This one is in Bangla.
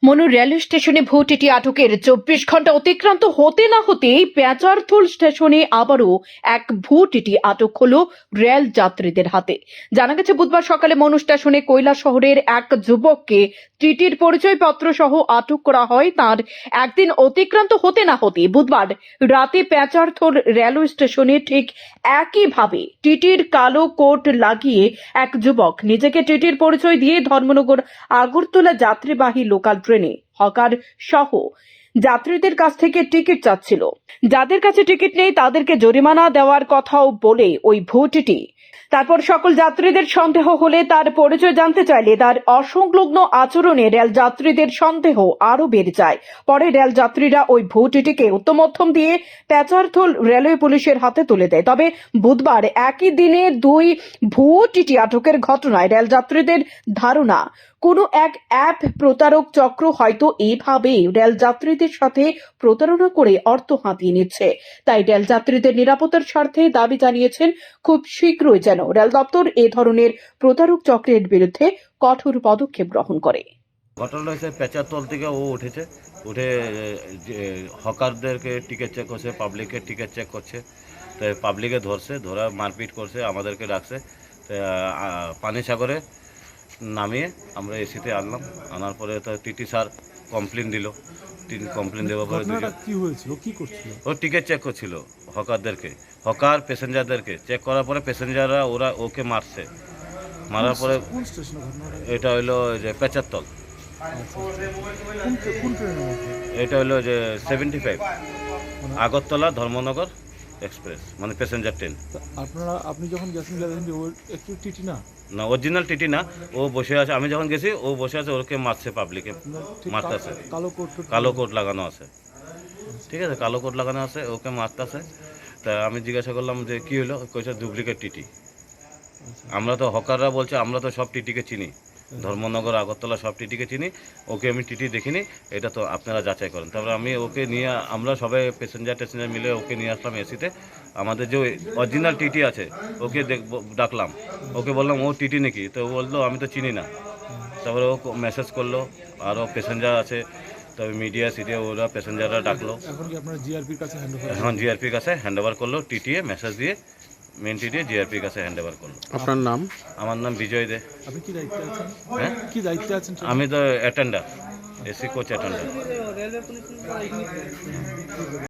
মনু রেল স্টেশনে ভোটিটি আটকের 24 ঘন্টা অতিক্রান্ত হতে না হতেই পেঁচারথল স্টেশনে আবারও এক ভোটিটি আটক হলো রেল যাত্রীদের হাতে। জানা গেছে বুধবার সকালে মনু স্টেশনে কৈলাসহরের এক যুবককে টিটির পরিচয়পত্র সহ আটক করা হয়। তার একদিন অতিক্রান্ত হতে না হতে বুধবার রাতে পেঁচারথল রেলওয়ে স্টেশনে ঠিক একইভাবে টিটির কালো কোট লাগিয়ে এক যুবক নিজেকে টিটির পরিচয় দিয়ে ধর্মনগর আগরতলা যাত্রীবাহী লোকাল ট্রেনে হকার সহ যাত্রীদের কাছ থেকে টিকিট চাচ্ছিল। যাদের কাছে টিকিট নেই তাদেরকে জরিমানা দেওয়ার কথাও বলে ওই ভোটটি। তারপর সকল যাত্রীদের সন্দেহ হলে তার পরিচয় জানতে চাইলে তার অসংলগ্ন আচরণে রেল যাত্রীদের সন্দেহ আরো বেড়ে যায়। পরে রেল যাত্রীরা ওই ভোটটিকে উত্তমধ্যম দিয়ে পেঁচারথল রেলওয়ে পুলিশের হাতে তুলে দেয়। তবে বুধবার একই দিনে দুই ভোটটি আটকের ঘটনায় রেল যাত্রীদের ধারণা কোনো এক অ্যাপ প্রতারক চক্র হয়তো এইভাবে রেল যাত্রীদের সাথে প্রতারণা করে অর্থ হাতিয়ে নিচ্ছে। তাই রেল যাত্রীদের নিরাপত্তার স্বার্থে দাবি জানিয়েছেন খুব শীঘ্রই যেন রেল দপ্তর এ ধরনের প্রতারক চক্রের বিরুদ্ধে কঠোর পদক্ষেপ গ্রহণ করে। ঘটনাটা হচ্ছে পেঁচারতল থেকে ও উঠে হকারদেরকে টিকিট চেক করছে, পাবলিকের টিকিট চেক করছে। তো পাবলিকে ধরা মারপিট করছে, আমাদেরকে ডাকছে। তো পানিসাগরে নামিয়ে আমরা এসিতে আনার পরে তো টিটি স্যার কমপ্লেন দিল। কমপ্লেন দেওয়ার পরে কি হয়েছিল, কি করছিল? ও টিকিট চেক করছিল হকার প্যাসেঞ্জারদেরকে চেক করার পরে প্যাসেঞ্জাররা ওকে মারার পরে কোন স্টেশনে ঘটনাটা? এটা হইলো যে পেঁচারতল। কোন ট্রেনের মধ্যে? এটা হলো যে 75 আগরতলা ধর্মনগর এক্সপ্রেস, মানে প্যাসেঞ্জার ট্রেন। আপনি যখন গেছেন একটু টিটি না অরিজিনাল টিটি না, ও বসে আছে। আমি যখন গেছি ও বসে আছে, ওকে মারছে, পাবলিকে মারতেছে। কালো কোট লাগানো আছে, ঠিক আছে, কালো কোট লাগানো আছে, ওকে মারতেছে। তা আমি জিজ্ঞাসা করলাম যে কি হলো, কইছে ডুপ্লিকেট টিটি। আমরা তো হকাররা বলছে আমরা তো সব টিটিকে চিনি, ধর্মনগর আগরতলা সব টিটিকে চিনি, ওকে আমি টিটি দেখিনি, এটা তো আপনারা যাচাই করেন। তারপরে আমি ওকে নিয়ে, আমরা সবাই প্যাসেঞ্জার মিলে ওকে নিয়ে আসলাম এসিতে। আমাদের যে অরিজিনাল টিটি আছে ওকে ডাকলাম, ওকে বললাম ও টিটি নাকি, তো ও বললো আমি তো চিনি না। তারপরে ও মেসেজ করলো, আরও প্যাসেঞ্জার আছে, তবে মিডিয়া ওরা প্যাসেঞ্জাররা ডাকলো। এখন জিআরপির কাছে হ্যান্ড ওভার করলো, টিটিএ মেসেজ দিয়ে মেন টিটিএ জিআরপির কাছে হ্যান্ড ওভার করলো। আপনার নাম? আমার নাম বিজয় দে। আপনি কি দায়িত্বে আছেন? হ্যাঁ, কি দায়িত্বে আছেন? আমি তো অ্যাটেন্ডার, এসি কোচ অ্যাটেন্ডার।